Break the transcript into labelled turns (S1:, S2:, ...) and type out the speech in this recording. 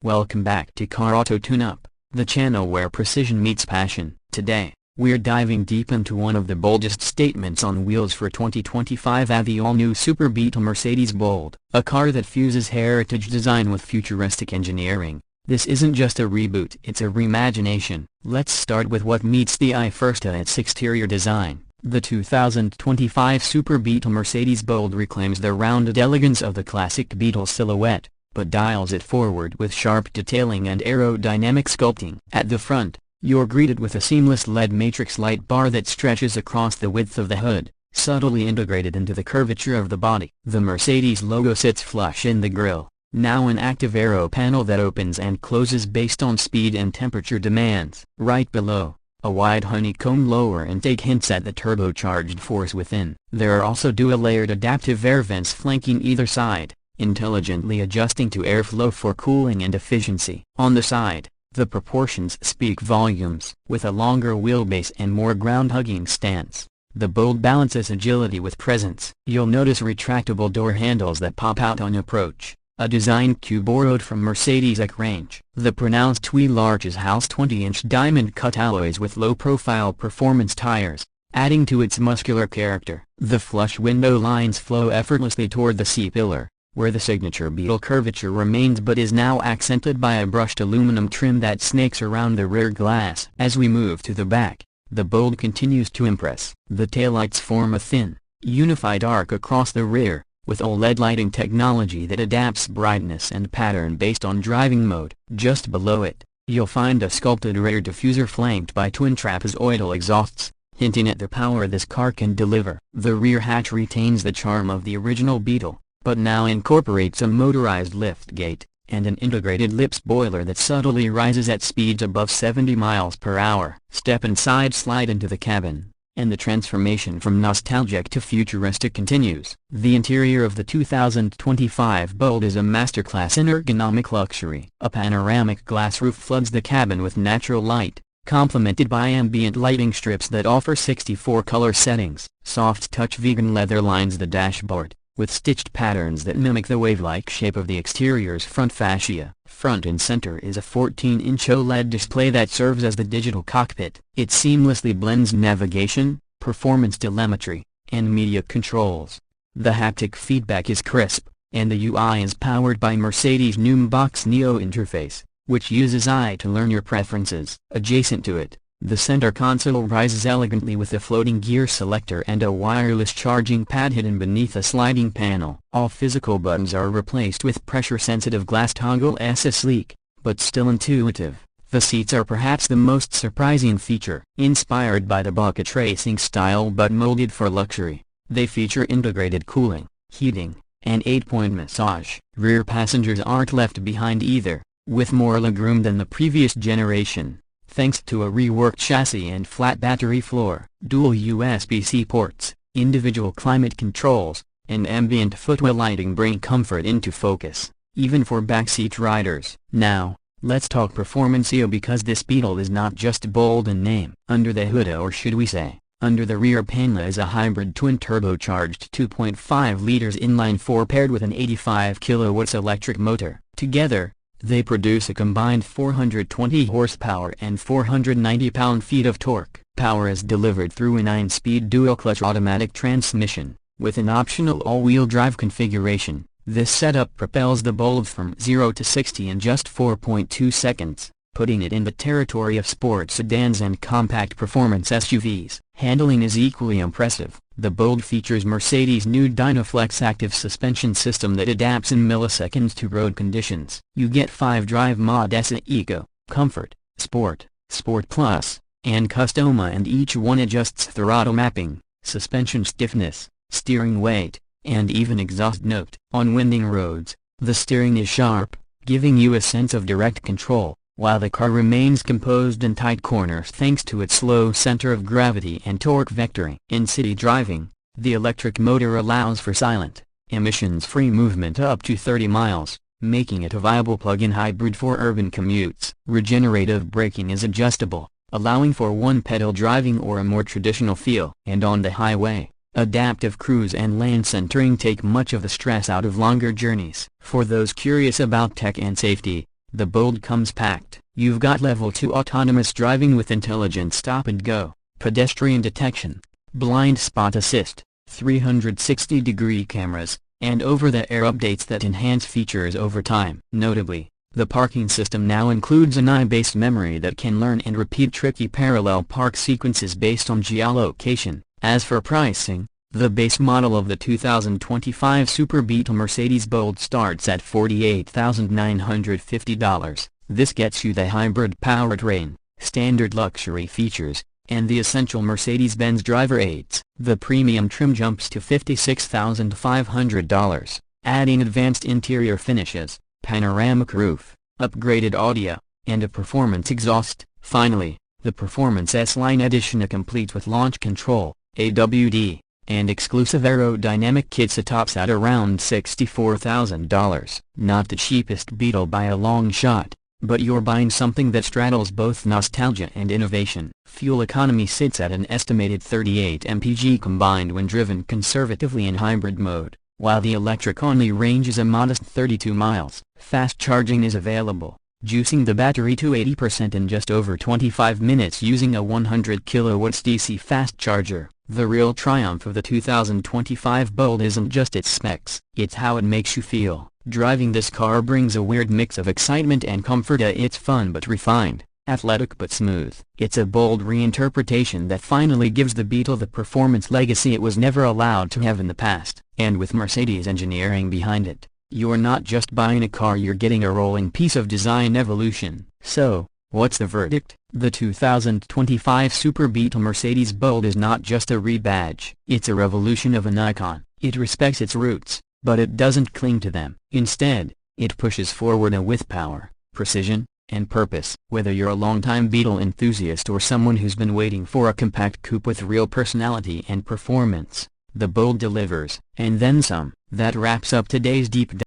S1: Welcome back to Car Auto Tune-Up, the channel where precision meets passion. Today, we're diving deep into one of the boldest statements on wheels for 2025 at the all-new Super Beetle Mercedes Bold, a car that fuses heritage design with futuristic engineering. This isn't just a reboot, it's a reimagination. Let's start with what meets the eye first at its exterior design. The 2025 Super Beetle Mercedes Bold reclaims the rounded elegance of the classic Beetle silhouette, but dials it forward with sharp detailing and aerodynamic sculpting. At the front, you're greeted with a seamless LED matrix light bar that stretches across the width of the hood, subtly integrated into the curvature of the body. The Mercedes logo sits flush in the grille, now an active aero panel that opens and closes based on speed and temperature demands. Right below, a wide honeycomb lower intake hints at the turbocharged force within. There are also dual-layered adaptive air vents flanking either side, intelligently adjusting to airflow for cooling and efficiency. On the side, the proportions speak volumes. With a longer wheelbase and more ground-hugging stance, the Bold balances agility with presence. You'll notice retractable door handles that pop out on approach, a design cue borrowed from Mercedes' E-Range. The pronounced wheel arches house 20-inch diamond-cut alloys with low-profile performance tires, adding to its muscular character. The flush window lines flow effortlessly toward the C-pillar, where the signature Beetle curvature remains but is now accented by a brushed aluminum trim that snakes around the rear glass. As we move to the back, the Bold continues to impress. The taillights form a thin, unified arc across the rear, with OLED lighting technology that adapts brightness and pattern based on driving mode. Just below it, you'll find a sculpted rear diffuser flanked by twin trapezoidal exhausts, hinting at the power this car can deliver. The rear hatch retains the charm of the original Beetle, but now incorporates a motorized liftgate, and an integrated lip spoiler that subtly rises at speeds above 70 miles per hour. Step inside, slide into the cabin, and the transformation from nostalgic to futuristic continues. The interior of the 2025 Bold is a masterclass in ergonomic luxury. A panoramic glass roof floods the cabin with natural light, complemented by ambient lighting strips that offer 64 color settings. Soft-touch vegan leather lines the dashboard, with stitched patterns that mimic the wave-like shape of the exterior's front fascia. Front and center is a 14-inch OLED display that serves as the digital cockpit. It seamlessly blends navigation, performance telemetry, and media controls. The haptic feedback is crisp, and the UI is powered by Mercedes' new Box Neo interface, which uses AI to learn your preferences. Adjacent to it, the center console rises elegantly with a floating gear selector and a wireless charging pad hidden beneath a sliding panel. All physical buttons are replaced with pressure-sensitive glass toggle. A sleek, but still intuitive. The seats are perhaps the most surprising feature. Inspired by the bucket racing style but molded for luxury, they feature integrated cooling, heating, and 8-point massage. Rear passengers aren't left behind either, with more legroom than the previous generation, thanks to a reworked chassis and flat battery floor. Dual USB-C ports, individual climate controls, and ambient footwell lighting bring comfort into focus, even for backseat riders. Now, let's talk performance here, because this Beetle is not just bold in name. Under the hood, or should we say, under the rear panel, is a hybrid twin turbocharged 2.5 liters inline-4 paired with an 85 kilowatts electric motor. Together, they produce a combined 420 horsepower and 490 pound-feet of torque. Power is delivered through a 9-speed dual-clutch automatic transmission, with an optional all-wheel drive configuration. This setup propels the Bold from 0 to 60 in just 4.2 seconds, putting it in the territory of sport sedans and compact performance SUVs. Handling is equally impressive. The Bold features Mercedes' new Dynaflex active suspension system that adapts in milliseconds to road conditions. You get 5 drive modes: Eco, Comfort, Sport, Sport Plus, and Customa, and each one adjusts throttle mapping, suspension stiffness, steering weight, and even exhaust note. On winding roads, the steering is sharp, giving you a sense of direct control, while the car remains composed in tight corners thanks to its low center of gravity and torque vectoring. In city driving, the electric motor allows for silent, emissions-free movement up to 30 miles, making it a viable plug-in hybrid for urban commutes. Regenerative braking is adjustable, allowing for one-pedal driving or a more traditional feel. And on the highway, adaptive cruise and lane centering take much of the stress out of longer journeys. For those curious about tech and safety, The Bold comes packed. You've got Level 2 autonomous driving with intelligent stop and go, pedestrian detection, blind spot assist, 360-degree cameras, and over-the-air updates that enhance features over time. Notably, the parking system now includes an AI-based memory that can learn and repeat tricky parallel park sequences based on geolocation. As for pricing, the base model of the 2025 Super Beetle Mercedes Bold starts at $48,950. This gets you the hybrid powertrain, standard luxury features, and the essential Mercedes-Benz driver aids. The premium trim jumps to $56,500, adding advanced interior finishes, panoramic roof, upgraded audio, and a performance exhaust. Finally, the Performance S-Line Edition, complete with launch control, AWD, and exclusive aerodynamic kits, tops at around $64,000. Not the cheapest Beetle by a long shot, but you're buying something that straddles both nostalgia and innovation. Fuel economy sits at an estimated 38 mpg combined when driven conservatively in hybrid mode, while the electric-only range is a modest 32 miles. Fast charging is available, juicing the battery to 80% in just over 25 minutes using a 100 kW DC fast charger. The real triumph of the 2025 Bold isn't just its specs, it's how it makes you feel. Driving this car brings a weird mix of excitement and comfort. It's fun but refined, athletic but smooth. It's a bold reinterpretation that finally gives the Beetle the performance legacy it was never allowed to have in the past. And with Mercedes engineering behind it, you're not just buying a car, you're getting a rolling piece of design evolution. So, what's the verdict? The 2025 Super Beetle Mercedes Bold is not just a rebadge. It's a revolution of an icon. It respects its roots, but it doesn't cling to them. Instead, it pushes forward with power, precision, and purpose. Whether you're a longtime Beetle enthusiast or someone who's been waiting for a compact coupe with real personality and performance, the Bold delivers. And then some. That wraps up today's deep dive.